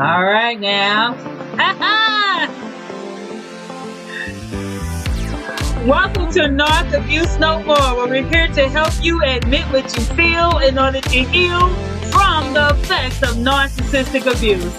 All right now. Welcome to Narc Abuse No More, where we're here to help you admit what you feel in order to heal from the effects of narcissistic abuse.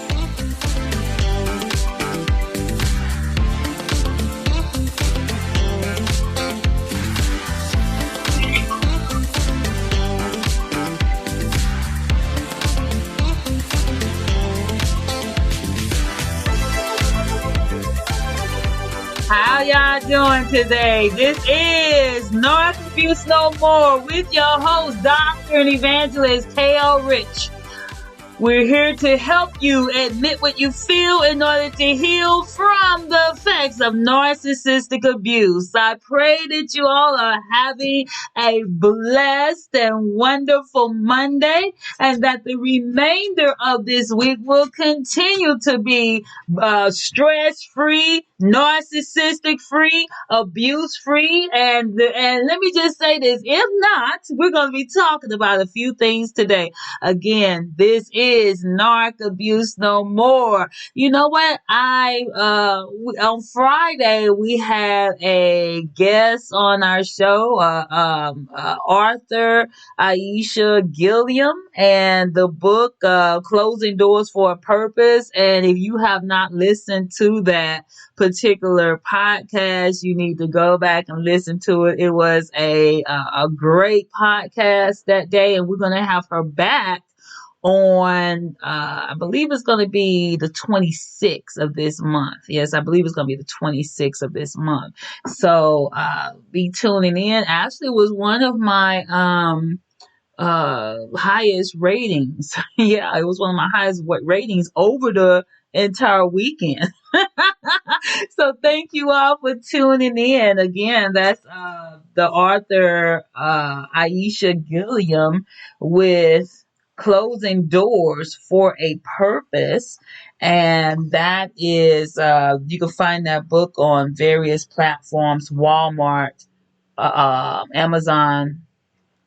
How y'all doing today? This is Narc Abuse No More with your host, Dr. and Evangelist K.O. Rich. We're here to help you admit what you feel in order to heal from the effects of narcissistic abuse. I pray that you all are having a blessed and wonderful Monday, and that the remainder of this week will continue to be stress-free, narcissistic-free, abuse-free, and let me just say this, if not, we're going to be talking about a few things today. Again, this is Narc Abuse No More. You know what? On Friday we had a guest on our show, Arthur Aisha Gilliam, and the book Closing Doors for a Purpose. And if you have not listened to that particular podcast, you need to go back and listen to it. It was a great podcast that day, and we're going to have her back on I believe it's going to be the 26th of this month. Yes, I believe it's going to be the 26th of this month. So be tuning in. Actually, it was one of my highest ratings. Yeah, it was one of my highest ratings over the entire weekend. So thank you all for tuning in. Again, that's the author Aisha Gilliam with Closing Doors for a Purpose. And that is, you can find that book on various platforms, Walmart, Amazon,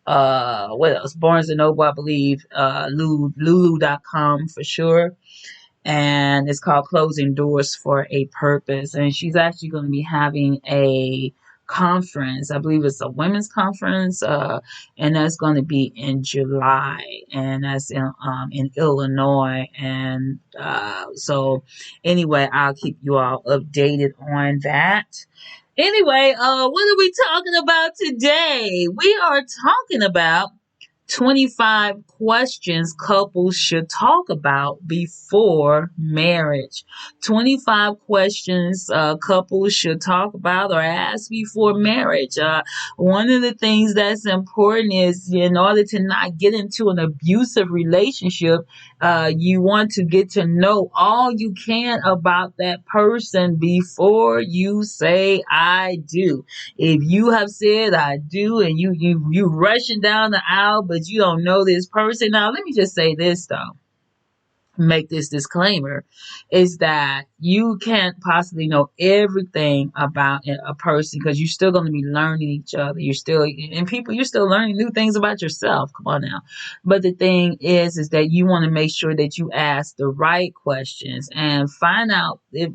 what else? Barnes and Noble, I believe, Lulu.com for sure. And it's called Closing Doors for a Purpose. And she's actually going to be having a conference. I believe it's a women's conference, and that's going to be in July, and that's in Illinois. And so anyway, I'll keep you all updated on that. Anyway, what are we talking about today? We are talking about 25 questions couples should talk about before marriage. 25 questions couples should talk about or ask before marriage. One of the things that's important is, in order to not get into an abusive relationship, you want to get to know all you can about that person before you say I do. If you have said I do and you rushing down the aisle, but you don't know this person. Now, let me just say this though. Make this disclaimer, is that you can't possibly know everything about a person, because you're still going to be learning each other. You're still learning new things about yourself. Come on now. But the thing is that you want to make sure that you ask the right questions and find out if,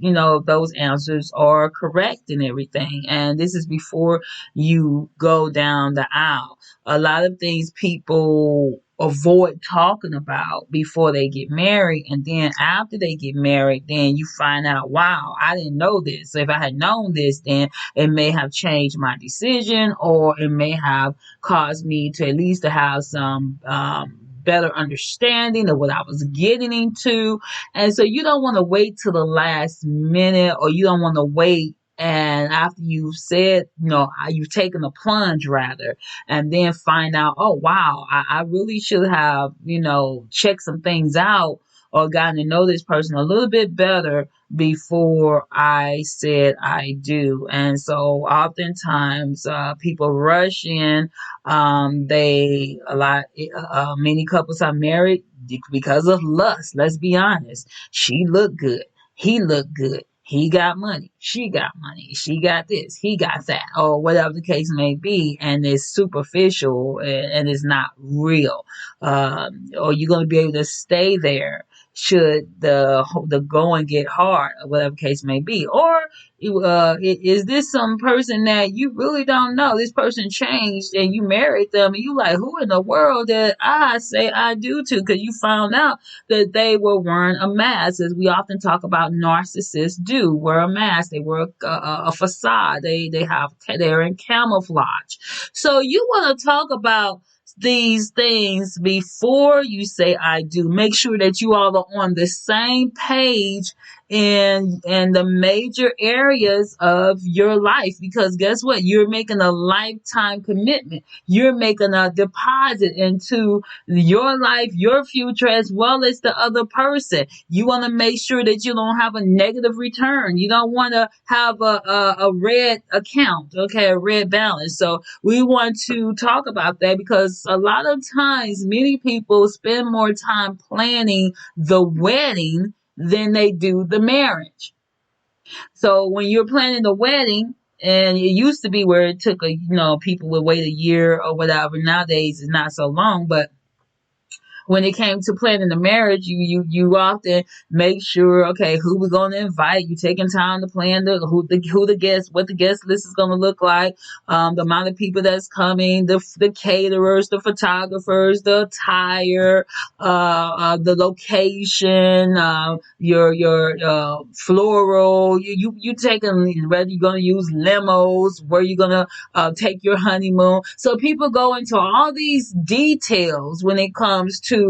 those answers are correct and everything. And this is before you go down the aisle. A lot of things people avoid talking about before they get married, and then after they get married, then you find out, wow, I didn't know this. So if I had known this, then it may have changed my decision, or it may have caused me to at least to have some better understanding of what I was getting into. And so you don't want to wait till the last minute, or you don't want to wait and after you've said, you've taken a plunge rather, and then find out, oh, wow, I really should have, checked some things out or gotten to know this person a little bit better before I said I do. And so oftentimes people rush in. Many couples are married because of lust. Let's be honest. She looked good. He looked good. He got money. She got money. She got this. He got that. Or whatever the case may be. And it's superficial and it's not real. Or you're going to be able to stay there should the going get hard, or whatever case may be. Or is this some person that you really don't know? This person changed and you married them and you like, who in the world did I say I do to? Because you found out that they were wearing a mask. As we often talk about, narcissists do wear a mask. They wear a facade. They're in camouflage. So you want to talk about these things before you say I do. Make sure that you all are on the same page in the major areas of your life, because guess what? You're making a lifetime commitment. You're making a deposit into your life, your future, as well as the other person. You want to make sure that you don't have a negative return. You don't want to have a red account, okay, a red balance. So we want to talk about that, because a lot of times many people spend more time planning the wedding than they do the marriage. So when you're planning the wedding, and it used to be where it took people would wait a year or whatever. Nowadays it's not so long, but when it came to planning the marriage, you often make sure, okay, who we're going to invite. You taking time to plan who the guest, what the guest list is going to look like, the amount of people that's coming, the caterers, the photographers, the attire, the location, your floral. You taking whether you're going to use limos, where you're going to take your honeymoon. So people go into all these details when it comes to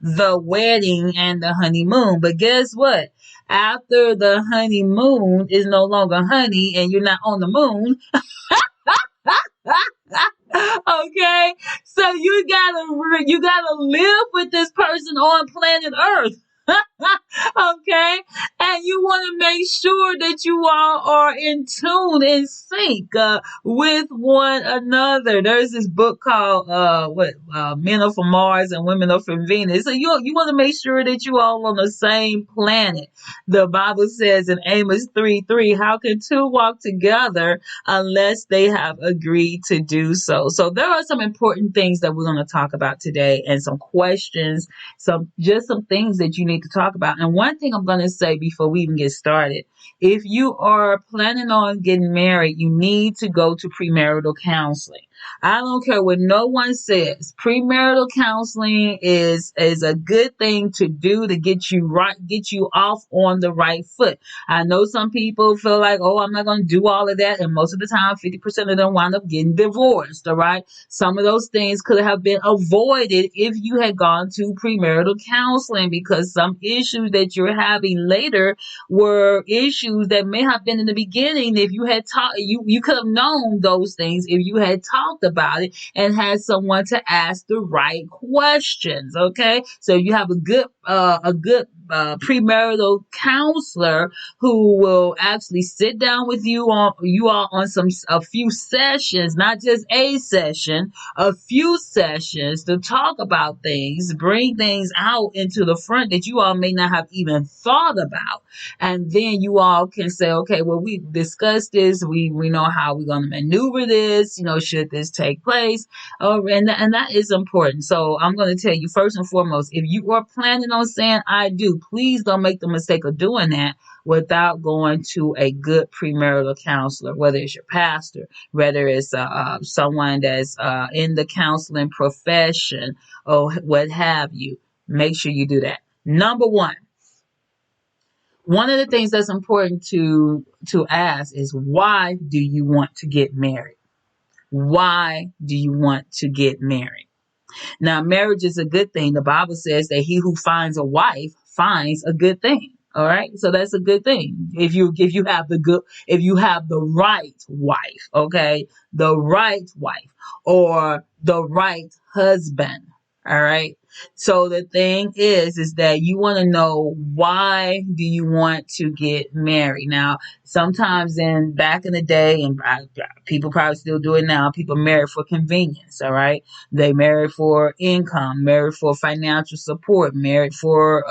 the wedding and the honeymoon. But guess what? After the honeymoon is no longer honey and you're not on the moon. Okay, so you gotta live with this person on planet Earth. Okay, and you want to make sure that you all are in tune, in sync with one another. There's this book called Men Are from Mars and Women Are from Venus. So you want to make sure that you all on the same planet. The Bible says in Amos 3:3, how can two walk together unless they have agreed to do so? So there are some important things that we're going to talk about today, and some questions, some things that you need to talk about. And one thing I'm going to say before we even get started: if you are planning on getting married, you need to go to premarital counseling. I don't care what no one says. Premarital counseling is a good thing to do to get you off on the right foot. I know some people feel like, oh, I'm not going to do all of that, and most of the time, 50% of them wind up getting divorced. All right, some of those things could have been avoided if you had gone to premarital counseling, because some issues that you're having later were issues that may have been in the beginning. If you had talked, you could have known those things if you had talked about it and had someone to ask the right questions. Okay, so you have a good premarital counselor who will actually sit down with you all on a few sessions, not just a session, a few sessions, to talk about things, bring things out into the front that you all may not have even thought about. And then you all can say, okay, well, we discussed this. We know how we're going to maneuver this, should this take place. And that is important. So I'm going to tell you, first and foremost, if you are planning on saying I do, please don't make the mistake of doing that without going to a good premarital counselor, whether it's your pastor, whether it's someone that's in the counseling profession, or what have you. Make sure you do that. Number one of the things that's important to ask is, why do you want to get married? Why do you want to get married? Now, marriage is a good thing. The Bible says that he who finds a wife finds a good thing. All right, so that's a good thing. If you have the right wife, okay, the right wife, or the right husband. All right. So the thing is that you want to know, why do you want to get married? Now, sometimes back in the day, and people probably still do it now, people marry for convenience. All right. They marry for income, married for financial support, married for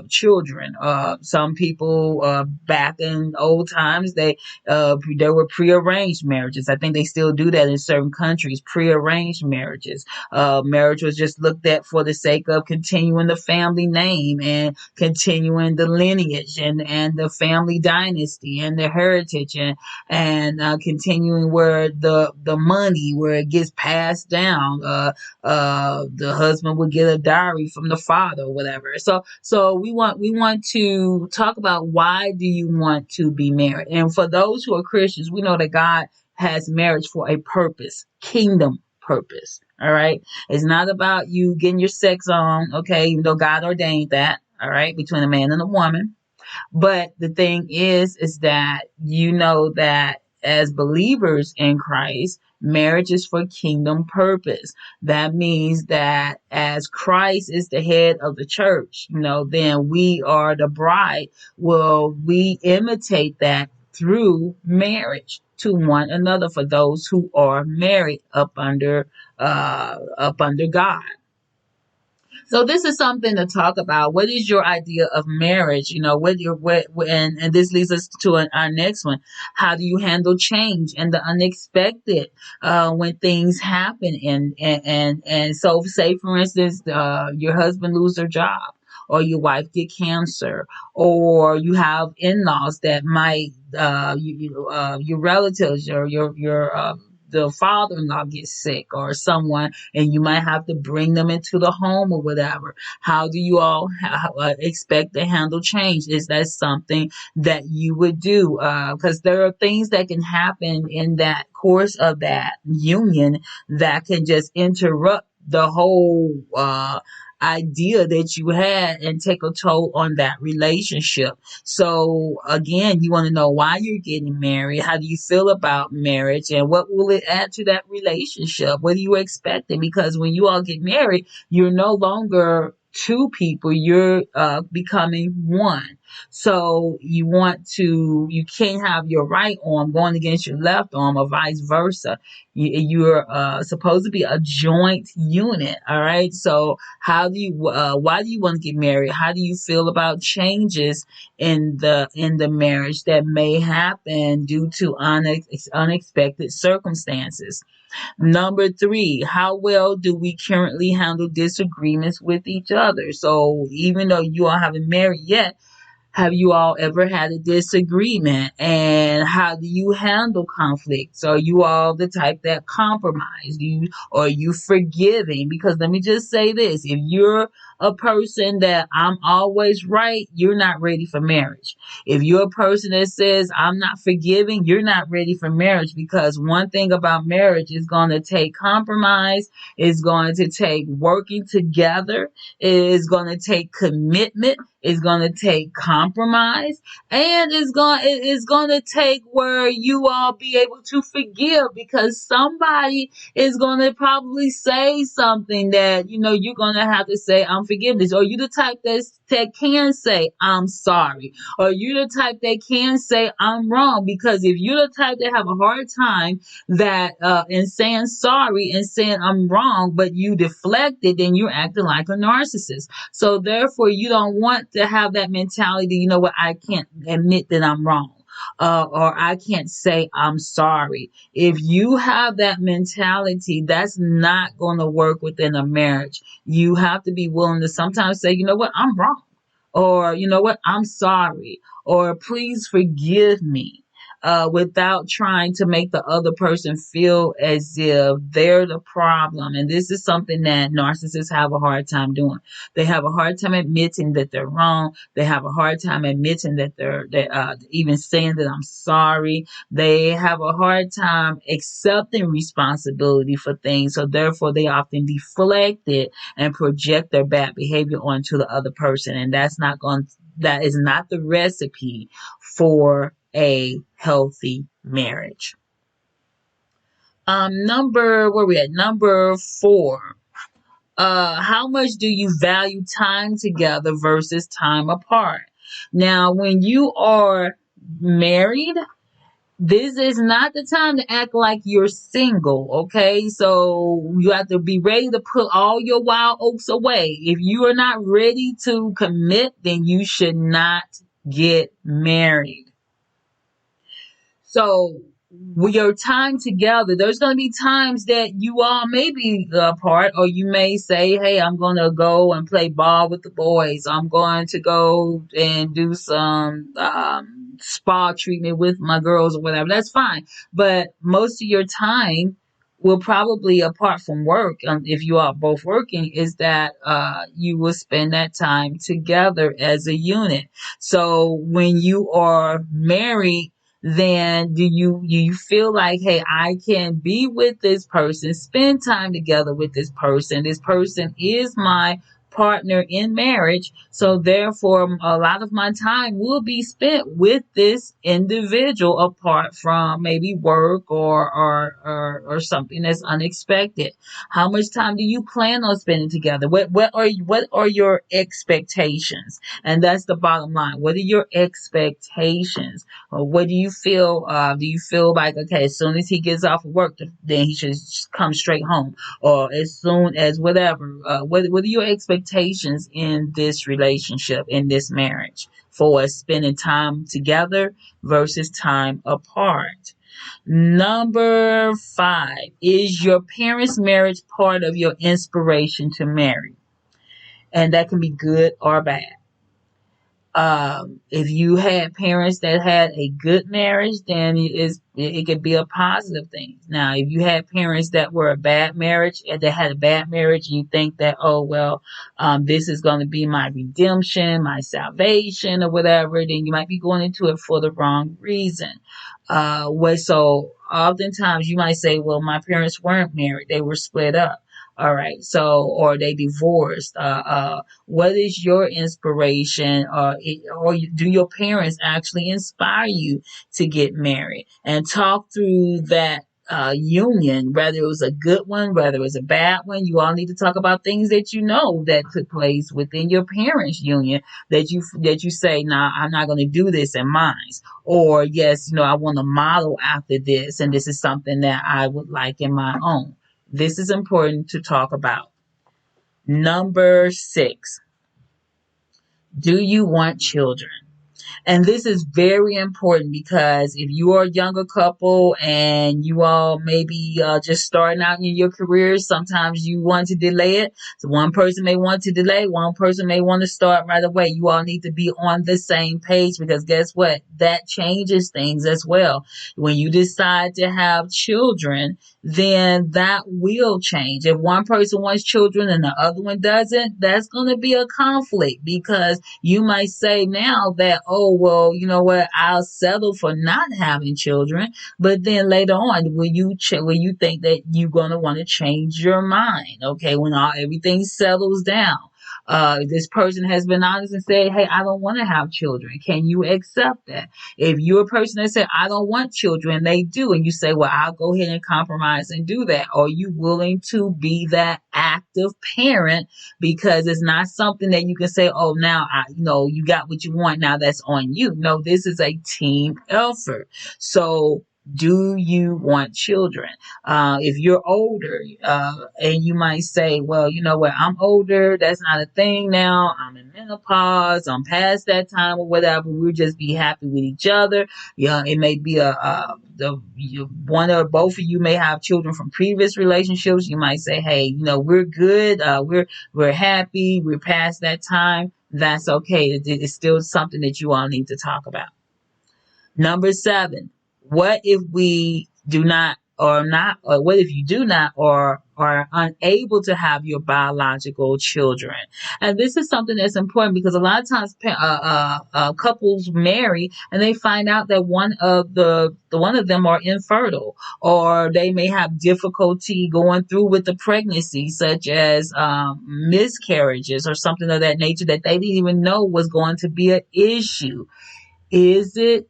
children. Some people back in old times, there were prearranged marriages. I think they still do that in certain countries. Prearranged marriages. Marriage was just looked at for the sake of continuing the family name and continuing the lineage and the family dynasty and the heritage and continuing where the money where it gets passed down. The husband would get a dowry from the father or whatever. So we want to talk about why do you want to be married. And for those who are Christians, we know that God has marriage for a purpose, kingdom purpose. All right. It's not about you getting your sex on, okay, even though God ordained that, all right, between a man and a woman. But the thing is that you know that as believers in Christ, marriage is for kingdom purpose. That means that as Christ is the head of the church, then we are the bride. Well, we imitate that through marriage to one another for those who are married up under God. So this is something to talk about. What is your idea of marriage? And this leads us to our next one. How do you handle change and the unexpected when things happen? And so, say for instance, your husband lose their job, or your wife get cancer, or you have in-laws that might your relatives or your the father-in-law gets sick or someone, and you might have to bring them into the home or whatever. How do you all expect to handle change? Is that something that you would do? Because there are things that can happen in that course of that union that can just interrupt the whole idea that you had and take a toll on that relationship. So again, you want to know why you're getting married. How do you feel about marriage, and what will it add to that relationship? What are you expecting? Because when you all get married, you're no longer two people, you're becoming one. So you can't have your right arm going against your left arm or vice versa. You're supposed to be a joint unit. All right. So why do you want to get married? How do you feel about changes in the marriage that may happen due to unexpected circumstances? Number three, how well do we currently handle disagreements with each other? So even though you all haven't married yet, have you all ever had a disagreement? And how do you handle conflict? So are you all the type that compromise? Are you forgiving? Because let me just say this. If you're a person that I'm always right, you're not ready for marriage. If you're a person that says I'm not forgiving, you're not ready for marriage, because one thing about marriage is going to take compromise. It's going to take working together. It is going to take commitment. It's going to take compromise, and it's going to take where you all be able to forgive, because somebody is going to probably say something that you're going to have to say I'm forgiveness. Or you the type that can say I'm sorry, or you the type that can say I'm wrong. Because if you're the type that have a hard time that in saying sorry and saying I'm wrong, but you deflect it, then you're acting like a narcissist. So therefore, you don't want to have that mentality. You know what? I can't admit that I'm wrong. Or I can't say I'm sorry. If you have that mentality, that's not going to work within a marriage. You have to be willing to sometimes say, you know what, I'm wrong. Or, you know what, I'm sorry. Or please forgive me. Without trying to make the other person feel as if they're the problem. And this is something that narcissists have a hard time doing. They have a hard time admitting that they're wrong. They have a hard time admitting that they're even saying that I'm sorry. They have a hard time accepting responsibility for things. So therefore, they often deflect it and project their bad behavior onto the other person. And that is not the recipe for a healthy marriage. Where we at? Number 4. How much do you value time together versus time apart? Now, when you are married, this is not the time to act like you're single, okay? So you have to be ready to put all your wild oats away. If you are not ready to commit, then you should not get married. So with your time together, there's going to be times that you all may be apart, or you may say, hey, I'm going to go and play ball with the boys. I'm going to go and do some spa treatment with my girls or whatever. That's fine. But most of your time will probably, apart from work, if you are both working, is that you will spend that time together as a unit. So when you are married, then do you feel like, hey, I can be with this person, spend time together with this person. This person is my partner in marriage, so therefore a lot of my time will be spent with this individual, apart from maybe work or something that's unexpected. How much time do you plan on spending together? What are your expectations? And that's the bottom line. What are your expectations? Or what do you feel? Do you feel like, okay, as soon as he gets off of work, then he should just come straight home, or as soon as whatever? What are your expectations in this relationship, in this marriage, for spending time together versus time apart? Number 5, is your parents' marriage part of your inspiration to marry? And that can be good or bad. If you had parents that had a good marriage, then it could be a positive thing. Now, if you had parents that were a bad marriage, that had a bad marriage, and you think that, oh well, this is going to be my redemption, my salvation, or whatever, then you might be going into it for the wrong reason. So oftentimes you might say, well, my parents weren't married; they were split up. All right, so, or they divorced. What is your inspiration, or do your parents actually inspire you to get married? And talk through that union, whether it was a good one, whether it was a bad one. You all need to talk about things that you know that took place within your parents' union, that you say, nah, I'm not going to do this in mine, or yes, I want to model after this, and this is something that I would like in my own. This is important to talk about. Number 6, do you want children? And this is very important, because if you are a younger couple and you all maybe just starting out in your careers, sometimes you want to delay it. So one person may want to delay, one person may want to start right away. You all need to be on the same page, because guess what? That changes things as well. When you decide to have children, then that will change. If one person wants children and the other one doesn't, that's going to be a conflict, because you might say now that, oh, well, you know what, I'll settle for not having children. But then later on, will you think that you're going to want to change your mind? Okay, when everything settles down. This person has been honest and said, hey, I don't want to have children. Can you accept that? If you're a person that said, I don't want children, they do, and you say, well, I'll go ahead and compromise and do that. Are you willing to be that active parent? Because it's not something that you can say, oh, now you got what you want. Now that's on you. No, this is a team effort. So, do you want children? If you're older, and you might say, well, you know what, I'm older. That's not a thing now. I'm in menopause. I'm past that time or whatever. We'll just be happy with each other. Yeah, it may be one or both of you may have children from previous relationships. You might say, hey, we're good. We're happy. We're past that time. That's okay. It's still something that you all need to talk about. Number 7, what if we do not, or what if you do not, or are unable to have your biological children? And this is something that's important, because a lot of times couples marry and they find out that one of them are infertile, or they may have difficulty going through with the pregnancy, such as miscarriages or something of that nature, that they didn't even know was going to be an issue. Is it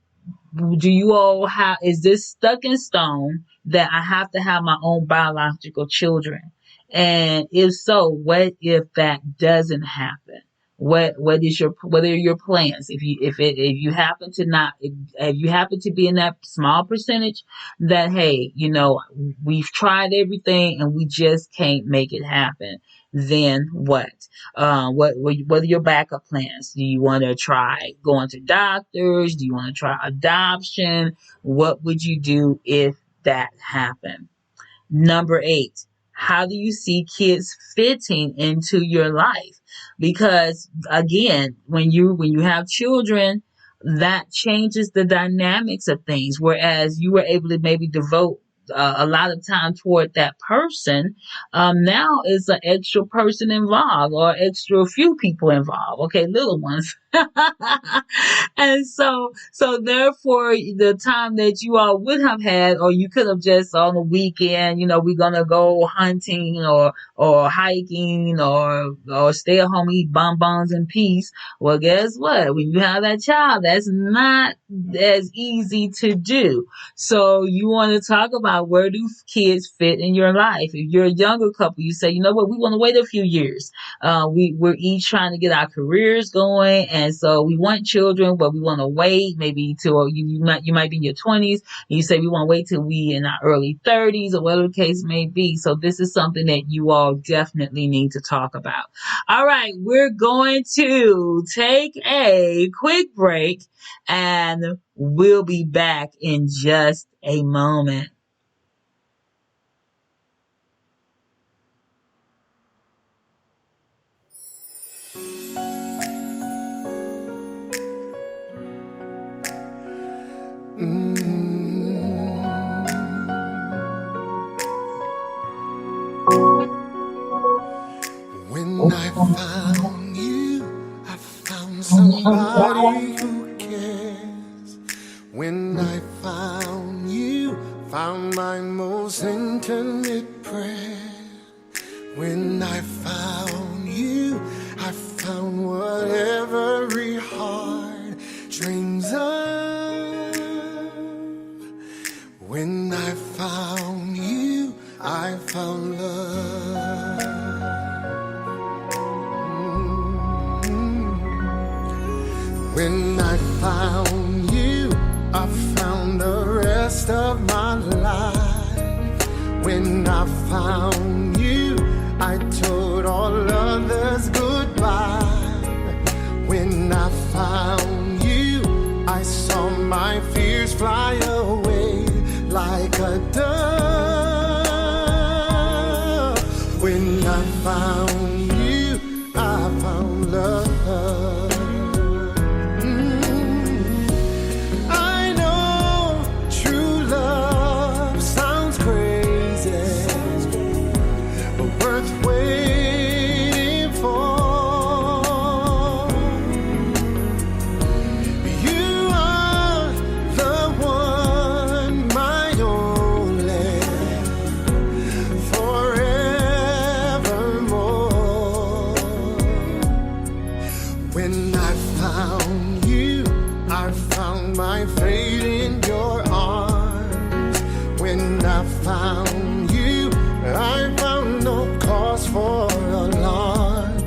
Do you all is this stuck in stone that I have to have my own biological children? And if so, what if that doesn't happen? what are your plans? If you happen to not if you happen to be in that small percentage that, hey, we've tried everything and we just can't make it happen, then what? What are your backup plans? Do you want to try going to doctors? Do you want to try adoption? What would you do if that happened? Number 8, how do you see kids fitting into your life? Because again, when you have children, that changes the dynamics of things. Whereas you were able to maybe devote a lot of time toward that person, now is an extra person involved or extra few people involved. Okay, little ones. And so therefore the time that you all would have had, or you could have just on the weekend, we're gonna go hunting or hiking or stay at home, eat bonbons in peace. Well, guess what? When you have that child, that's not as easy to do. So you want to talk about, where do kids fit in your life? If you're a younger couple, you say, you know what, we want to wait a few years. We're each trying to get our careers going, and so we want children, but we want to wait maybe till you might be in your 20s, and you say we want to wait till we in our early 30s, or whatever the case may be. So this is something that you all definitely need to talk about. All right, we're going to take a quick break, and we'll be back in just a moment. When I found you, I found somebody who cares. When I found you, found my most intimate prayer. When I found you, I found what every heart dreams of. When I found you, I found love. When I found you, I found the rest of my life. When I found you, I told all others goodbye. When I found you, I saw my fears fly away like a dove. When I found you, I found love. When I found you, I found my fate in your arms. When I found you, I found no cause for alarm.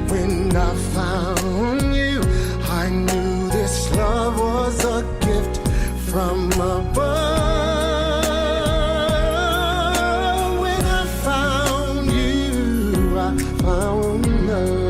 When I found you, I knew this love was a gift from above. When I found you, I found love.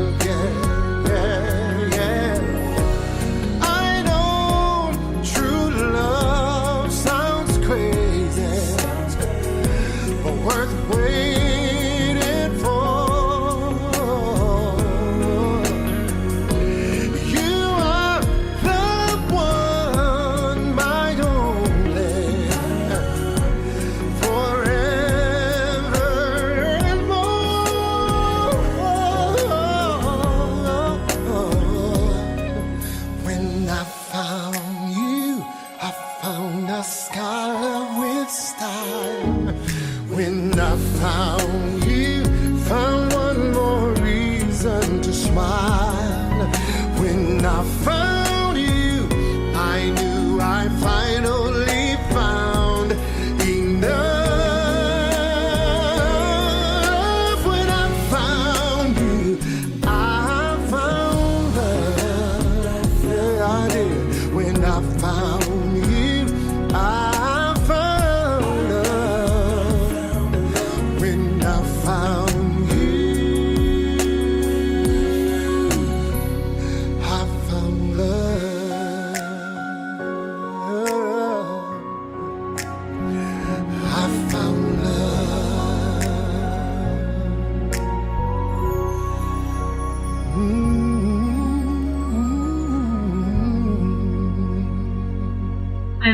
When I found you, found one more reason to smile. When I found you, I knew I finally found enough. When I found you, I found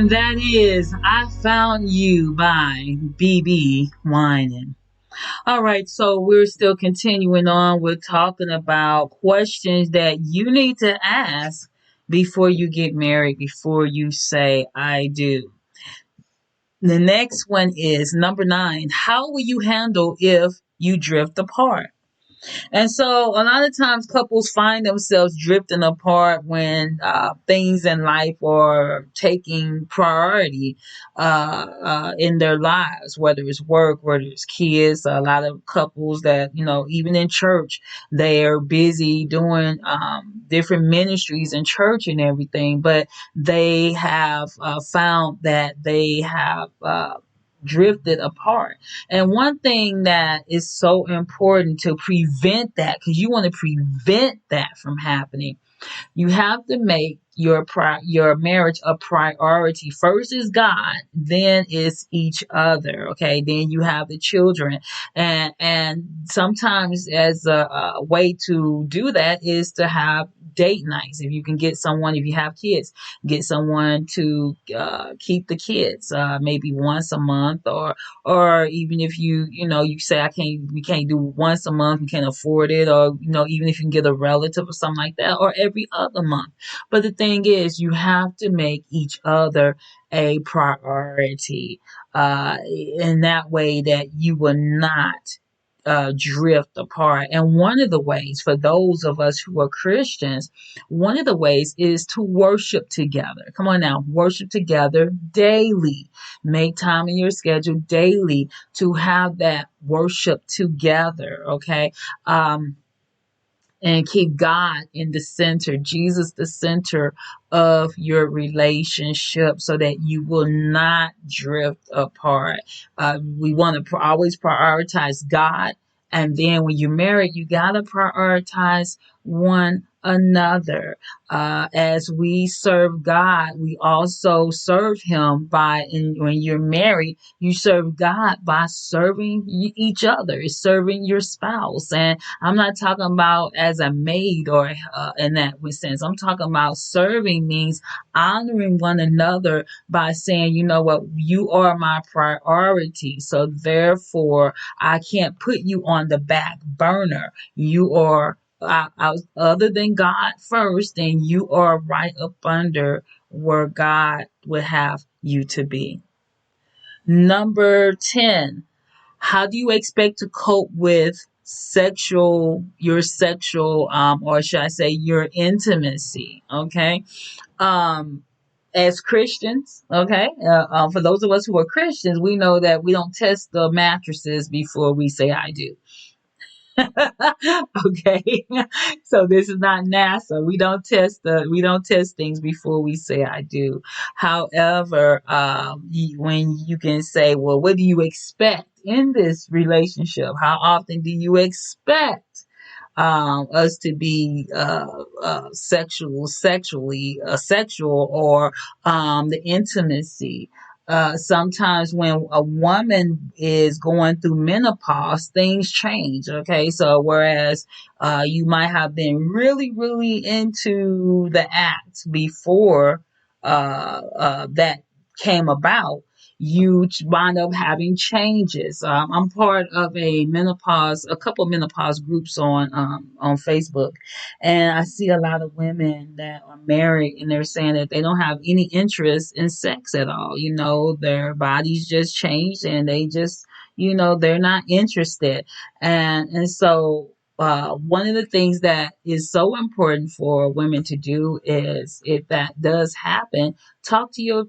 And that is I Found You by BB Winan. All right, so we're still continuing on. We're talking about questions that you need to ask before you get married, before you say I do. The next one is number 9. How will you handle if you drift apart? And so a lot of times couples find themselves drifting apart when things in life are taking priority in their lives, whether it's work, whether it's kids. A lot of couples that, even in church, they're busy doing different ministries in church and everything, but they have found that they have drifted apart. And one thing that is so important to prevent that, because you want to prevent that from happening, you have to make your marriage a priority. First is God, then is each other. Okay, then you have the children, and sometimes as a way to do that is to have date nights. If you can get someone, if you have kids, get someone to keep the kids, maybe once a month, or even if you say we can't do once a month, we can't afford it, or even if you can get a relative or something like that, or every other month. But the thing is, you have to make each other a priority, in that way that you will not drift apart. And one of the ways, for those of us who are Christians, one of the ways is to worship together. Come on now, worship together daily. Make time in your schedule daily to have that worship together. Okay. And keep God in the center, Jesus the center of your relationship, so that you will not drift apart. We want to always prioritize God. And then when you're married, you got to prioritize one another. As we serve God, we also serve Him when you're married, you serve God by serving each other, serving your spouse. And I'm not talking about as a maid or in that sense. I'm talking about serving means honoring one another by saying, you know what, you are my priority. So therefore, I can't put you on the back burner. You are other than God first, and you are right up under where God would have you to be. Number 10. How do you expect to cope with your sexual, or should I say your intimacy? Okay. As Christians, okay, for those of us who are Christians, we know that we don't test the mattresses before we say I do. Okay, so this is not NASA. We don't test things before we say I do. However, when you can say, well, what do you expect in this relationship? How often do you expect us to be sexual, or the intimacy? Sometimes when a woman is going through menopause, things change. Okay, so whereas you might have been really, really into the act before that came about, you wind up having changes. I'm part of a couple of menopause groups on Facebook, and I see a lot of women that are married, and they're saying that they don't have any interest in sex at all. Their bodies just changed, and they just, they're not interested, and so. One of the things that is so important for women to do is, if that does happen, talk to your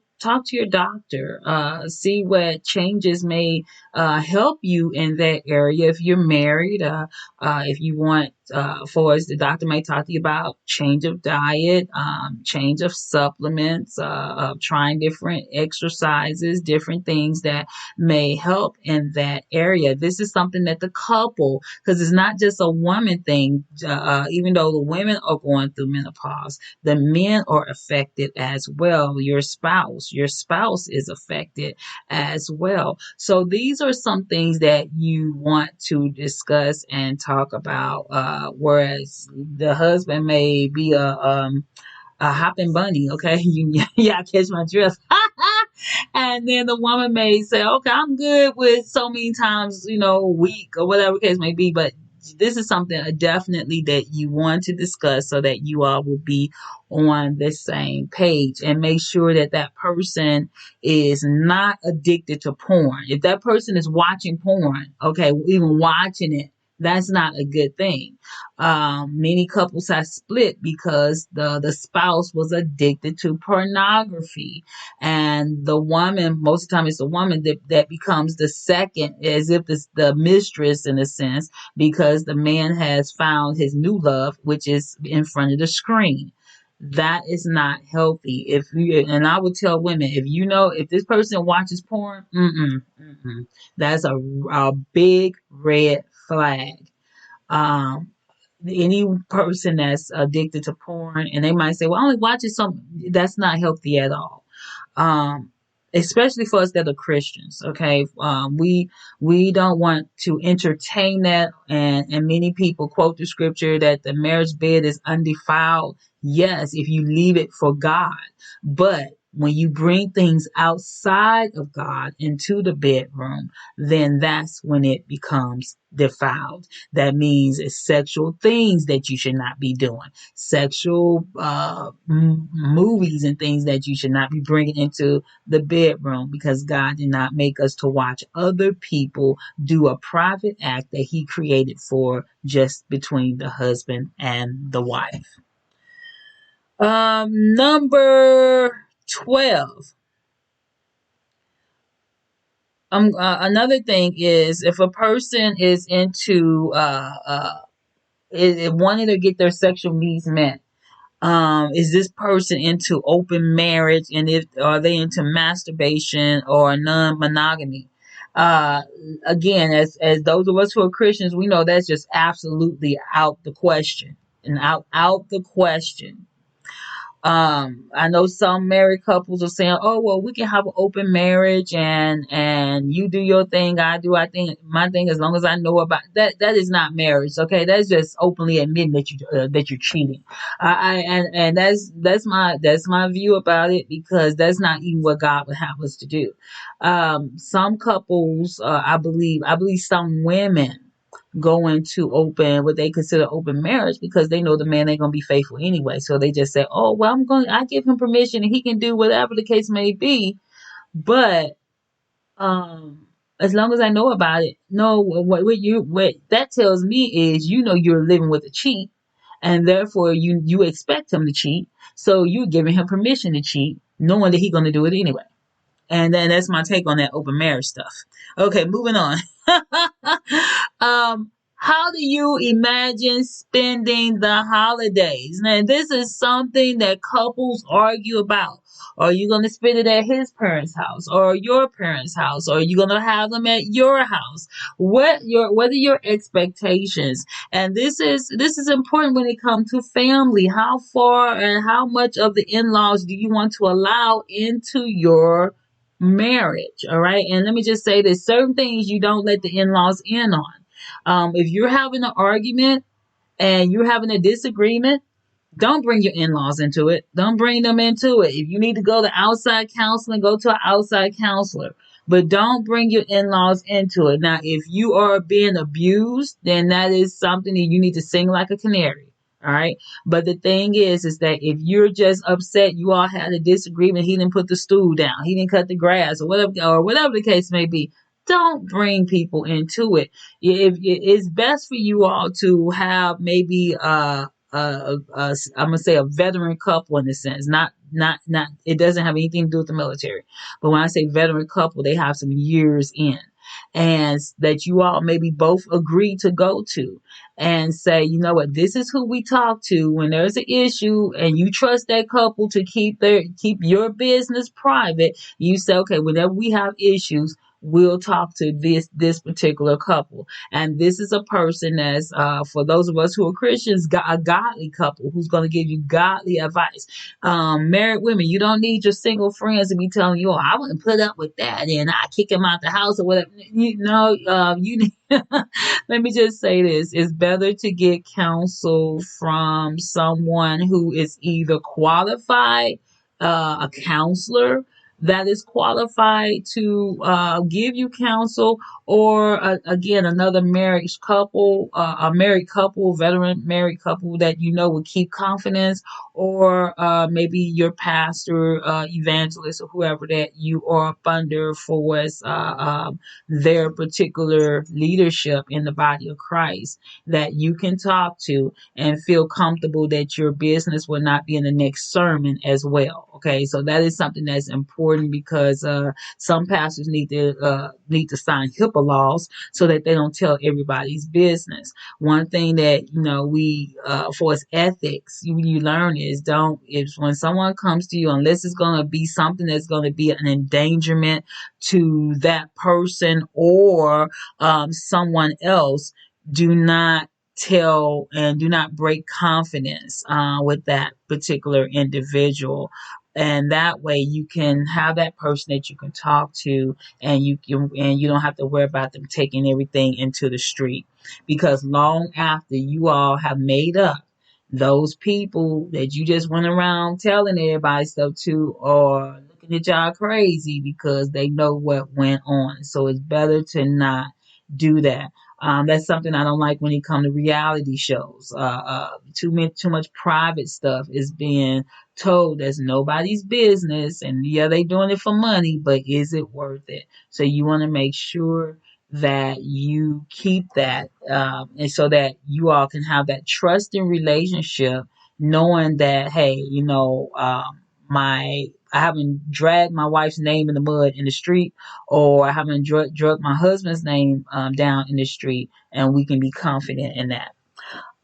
doctor. See what changes may help you in that area. If you're married, if you want, for us, the doctor may talk to you about change of diet, change of supplements, trying different exercises, different things that may help in that area. This is something that the couple, because it's not just a woman thing, even though the women are going through menopause, the men are affected as well. Your spouse is affected as well. So these are some things that you want to discuss and talk about. Whereas the husband may be a hopping bunny. Okay, yeah, catch my drift. And then the woman may say, okay, I'm good with so many times, a week or whatever case may be, but this is something definitely that you want to discuss so that you all will be on the same page, and make sure that that person is not addicted to porn. If that person is watching porn, okay, even watching it, that's not a good thing. Many couples have split because the spouse was addicted to pornography, and the woman, most of the time it's the woman that becomes the second, as if it's the mistress in a sense, because the man has found his new love, which is in front of the screen. That is not healthy. If you, and I would tell women, if this person watches porn, that's a big red flag. Um, any person that's addicted to porn, and they might say, well, I only watch it some, that's not healthy at all. um, Especially for us that are Christians. Okay, we don't want to entertain that, and many people quote the scripture that the marriage bed is undefiled. Yes, if you leave it for God, but when you bring things outside of God into the bedroom, then that's when it becomes defiled. That means it's sexual things that you should not be doing, sexual movies and things that you should not be bringing into the bedroom, because God did not make us to watch other people do a private act that He created for just between the husband and the wife. Number 12. Another thing is, if a person is into wanting to get their sexual needs met, is this person into open marriage, and if are they into masturbation or non-monogamy? uh Again, as those of us who are Christians, we know that's just absolutely out the question, and out the question. I know some married couples are saying, "Oh, well, we can have an open marriage, and you do your thing, I do I think my thing, as long as I know about that." That is not marriage, okay? That's just openly admitting that you're cheating. And that's my view about it, because that's not even what God would have us to do. Some couples, I believe some women go into open, what they consider open marriage, because they know the man ain't gonna be faithful anyway. So they just say, "Oh, well, I give him permission and he can do whatever the case may be." But as long as I know about it, no, what that tells me is, you're living with a cheat, and therefore you expect him to cheat. So you're giving him permission to cheat, knowing that he's gonna do it anyway. And then that's my take on that open marriage stuff. Okay, moving on. How do you imagine spending the holidays? Now, this is something that couples argue about. Are you going to spend it at his parents' house or your parents' house? Or are you going to have them at your house? What are your expectations? And this is important when it comes to family. How far and how much of the in-laws do you want to allow into your marriage? All right. And let me just say this: certain things you don't let the in-laws in on. If you're having an argument and you're having a disagreement, don't bring your in-laws into it. Don't bring them into it. If you need to go to outside counseling, go to an outside counselor. But don't bring your in-laws into it. Now, if you are being abused, then that is something that you need to sing like a canary. All right. But the thing is that if you're just upset, you all had a disagreement, he didn't put the stool down, he didn't cut the grass, or whatever the case may be, don't bring people into it. If it's best for you all to have maybe I'm gonna say a veteran couple, in a sense, not it doesn't have anything to do with the military, but when I say veteran couple, they have some years in, and that you all maybe both agree to go to, and say, you know what, this is who we talk to when there's an issue, and you trust that couple to keep your business private. You say, okay, whenever we have issues, we'll talk to this particular couple. And this is a person that's for those of us who are Christians, a godly couple who's going to give you godly advice. Married women, you don't need your single friends to be telling you, oh, I wouldn't put up with that and I kick him out the house or whatever. You know, you need let me just say this. It's better to get counsel from someone who is either qualified, a counselor that is qualified to give you counsel, or again, another marriage couple, a married couple, veteran married couple that you know will keep confidence, or maybe your pastor, evangelist, or whoever that you are up under for what's their particular leadership in the body of Christ that you can talk to and feel comfortable that your business will not be in the next sermon as well. Okay, so that is something that's important because some pastors need to sign HIPAA laws so that they don't tell everybody's business. One thing that we for its ethics you learn is don't if when someone comes to you, unless it's going to be something that's going to be an endangerment to that person or someone else, do not tell and do not break confidence with that particular individual. And that way you can have that person that you can talk to, and you don't have to worry about them taking everything into the street, because long after you all have made up, those people that you just went around telling everybody stuff to are looking at y'all crazy because they know what went on. So it's better to not do that. That's something I don't like when it comes to reality shows. Too much private stuff is being told that's nobody's business, and yeah, they doing it for money, but is it worth it? So you want to make sure that you keep that, and so that you all can have that trusting relationship, knowing that hey, my I haven't dragged my wife's name in the mud in the street, or I haven't drug my husband's name down in the street, and we can be confident in that.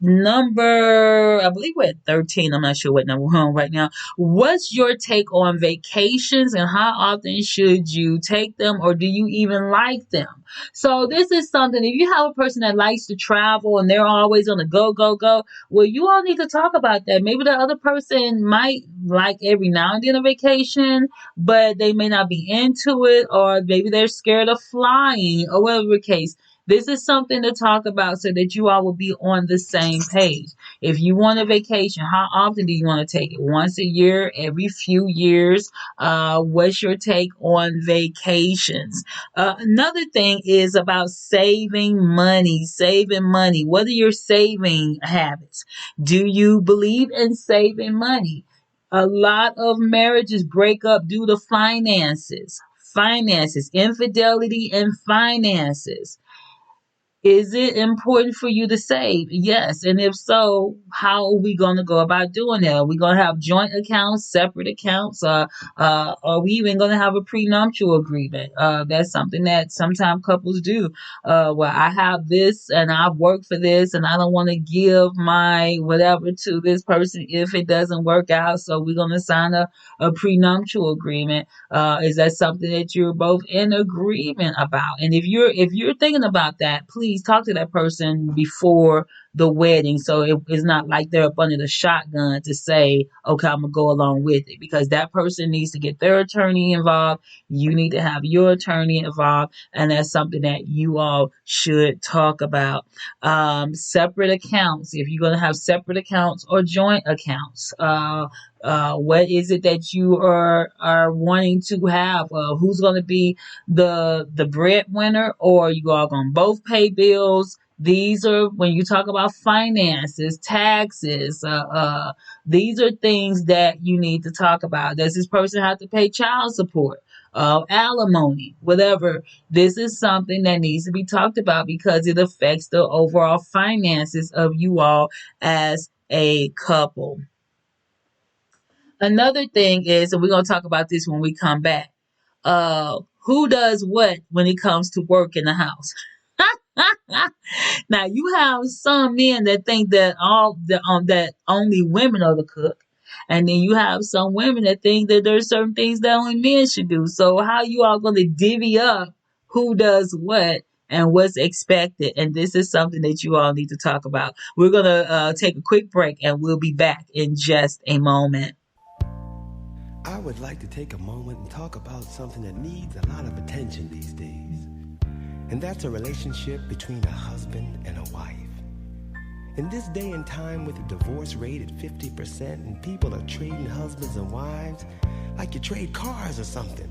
Number, I believe we're at 13. I'm not sure what number we're on right now. What's your take on vacations, and how often should you take them, or do you even like them? So this is something, if you have a person that likes to travel and they're always on the go, go, go, well, you all need to talk about that. Maybe the other person might like every now and then a vacation, but they may not be into it, or maybe they're scared of flying, or whatever the case. This is something to talk about so that you all will be on the same page. If you want a vacation, how often do you want to take it? Once a year, every few years? What's your take on vacations? Another thing is about saving money. Saving money. What are your saving habits? Do you believe in saving money? A lot of marriages break up due to finances, infidelity, and finances. Is it important for you to save? Yes. And if so, how are we going to go about doing that? Are we going to have joint accounts, separate accounts? Are we even going to have a prenuptial agreement? That's something that sometimes couples do. Well, I have this and I've worked for this and I don't want to give my whatever to this person if it doesn't work out. So we're going to sign a prenuptial agreement. Is that something that you're both in agreement about? And if you're thinking about that, please talk to that person before the wedding, so it's not like they're up under the shotgun to say, okay, I'm gonna go along with it, because that person needs to get their attorney involved. You need to have your attorney involved, and that's something that you all should talk about. Separate accounts, if you're gonna have separate accounts or joint accounts. What is it that you are wanting to have? Who's going to be the breadwinner, or you all going to both pay bills? These are when you talk about finances, taxes. These are things that you need to talk about. Does this person have to pay child support? Alimony, whatever. This is something that needs to be talked about because it affects the overall finances of you all as a couple. Another thing is, and we're going to talk about this when we come back, who does what when it comes to work in the house? Now you have some men that think that only women are the cook, and then you have some women that think that there's certain things that only men should do. So how you all going to divvy up who does what and what's expected. And this is something that you all need to talk about. We're going to take a quick break and we'll be back in just a moment. I would like to take a moment and talk about something that needs a lot of attention these days. And that's a relationship between a husband and a wife. In this day and time with the divorce rate at 50% and people are trading husbands and wives like you trade cars or something,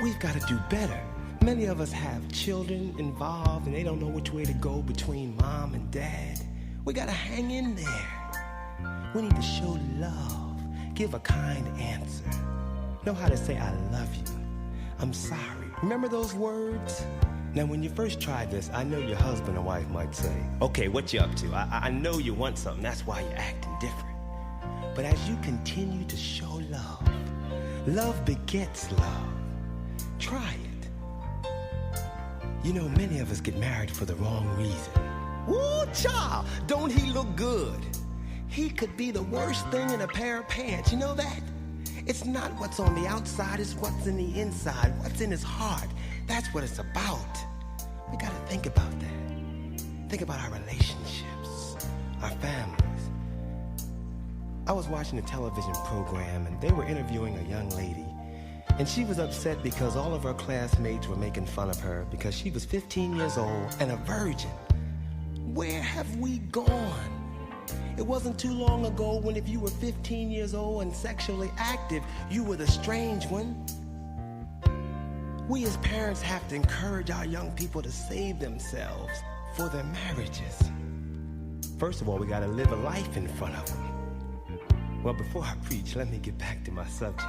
we've got to do better. Many of us have children involved and they don't know which way to go between mom and dad. We got to hang in there. We need to show love, give a kind answer, know how to say I love you, I'm sorry. Remember those words? Now, when you first try this, I know your husband or wife might say, okay, what you up to? I know you want something, that's why you're acting different. But as you continue to show love, love begets love. Try it. You know, many of us get married for the wrong reason. Woo, child, don't he look good? He could be the worst thing in a pair of pants, you know that? It's not what's on the outside, it's what's in the inside, what's in his heart. That's what it's about. We gotta think about that. Think about our relationships, our families. I was watching a television program and they were interviewing a young lady. And she was upset because all of her classmates were making fun of her because she was 15 years old and a virgin. Where have we gone? It wasn't too long ago when if you were 15 years old and sexually active, you were the strange one. We as parents have to encourage our young people to save themselves for their marriages. First of all, we gotta live a life in front of them. Well, before I preach, let me get back to my subject.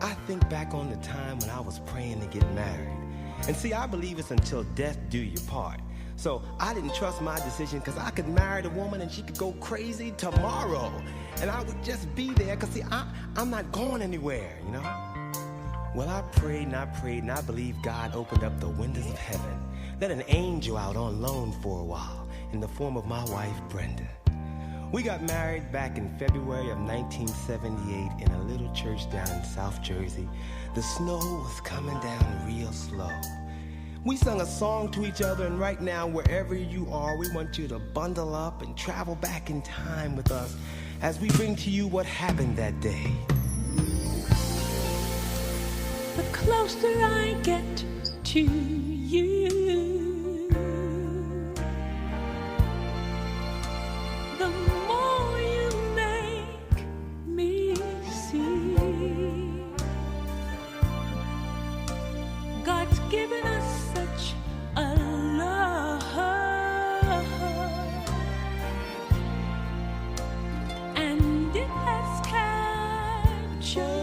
I think back on the time when I was praying to get married. And see, I believe it's until death do you part. So I didn't trust my decision because I could marry the woman and she could go crazy tomorrow. And I would just be there because see, I'm not going anywhere, you know? Well, I prayed and I prayed and I believe God opened up the windows of heaven. Let an angel out on loan for a while in the form of my wife, Brenda. We got married back in February of 1978 in a little church down in South Jersey. The snow was coming down real slow. We sung a song to each other, and right now, wherever you are, we want you to bundle up and travel back in time with us as we bring to you what happened that day. The closer I get to you, the more you make me see. God's given us such a love, and it has captured.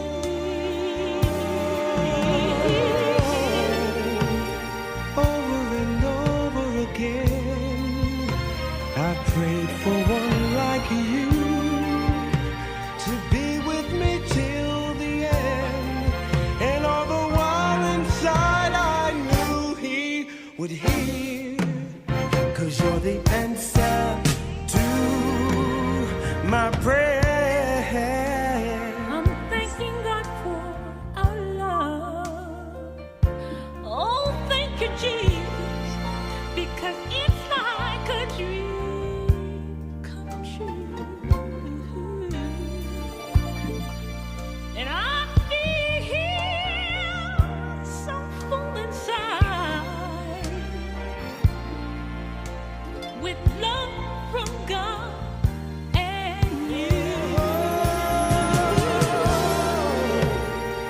I prayed for one like you to be with me till the end, and all the while inside I knew he would hear, 'cause you're the answer to my prayer. I'm thanking God for our love. Oh, thank you, Jesus, because it's like a dream come true. And I feel so full inside with love from God and you.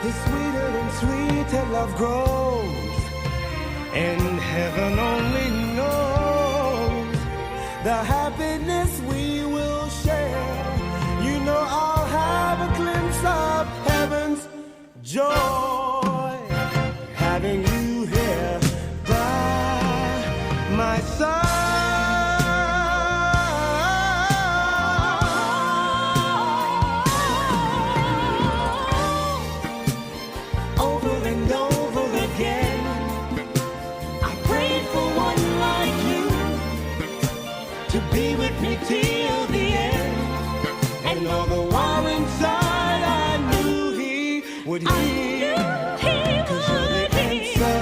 The sweeter and sweeter love grows, and heaven only knows the happiness we will share. You know I'll have a glimpse of heaven's joy, having you here by my side. Over and over again, I prayed for one like you to be with me till the end, and all the while inside I knew he would hear, 'cause you're the answer,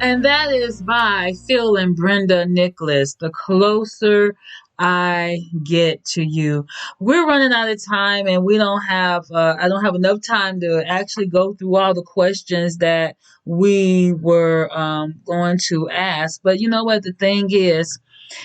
And that is by Phil and Brenda Nicholas. The closer I get to you. We're running out of time and we don't have, I don't have enough time to actually go through all the questions that we were going to ask. But you know what? The thing is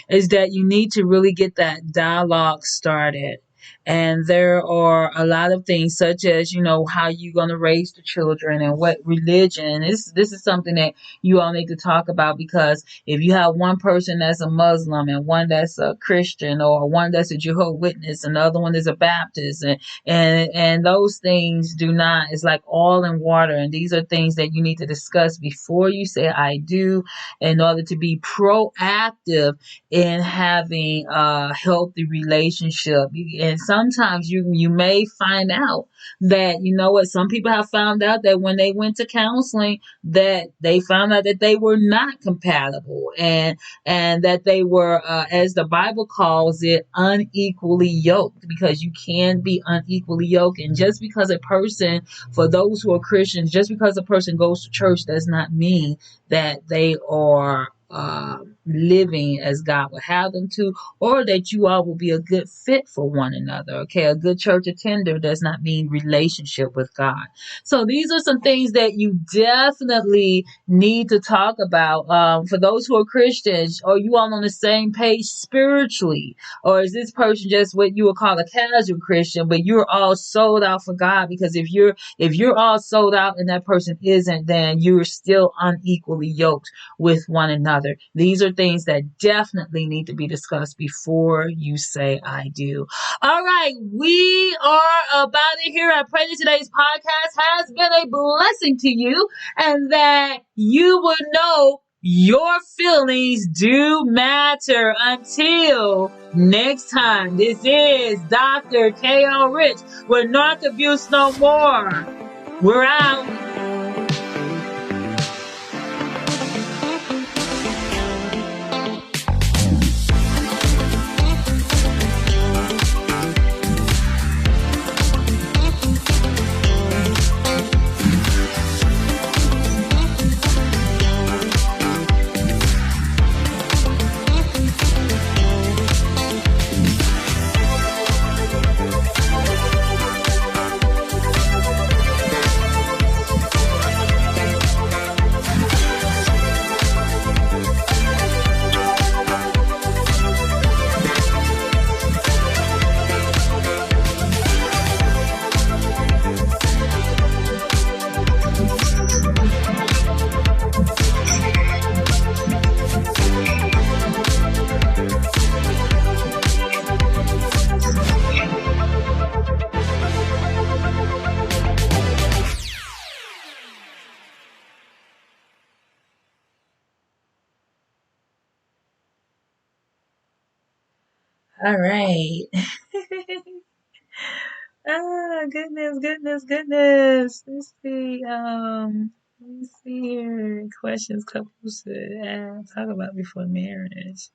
that you need to really get that dialogue started. And there are a lot of things such as, how you're going to raise the children and what religion. And this is something that you all need to talk about, because if you have one person that's a Muslim and one that's a Christian, or one that's a Jehovah's Witness and the other one is a Baptist, and those things do not, it's like oil and water. And these are things that you need to discuss before you say I do, in order to be proactive in having a healthy relationship. And sometimes you may find out that, you know what, some people have found out that when they went to counseling, that they found out that they were not compatible, and that they were, as the Bible calls it, unequally yoked, because you can be unequally yoked. And just because a person, for those who are Christians, just because a person goes to church does not mean that they are living as God would have them to, or that you all will be a good fit for one another. Okay, a good church attender does not mean relationship with God. So these are some things that you definitely need to talk about. For those who are Christians, are you all on the same page spiritually, or is this person just what you would call a casual Christian, but you're all sold out for God? Because if you're all sold out and that person isn't, then you're still unequally yoked with one another. These are things that definitely need to be discussed before you say I do. All right, we are about it here. I pray that today's podcast has been a blessing to you, and that you will know your feelings do matter. Until next time, this is Dr. K.O. Rich with Narc Abuse No More. We're out. All right. Goodness, goodness, goodness. Let's see. Let me see here. Questions couples should talk about before marriage.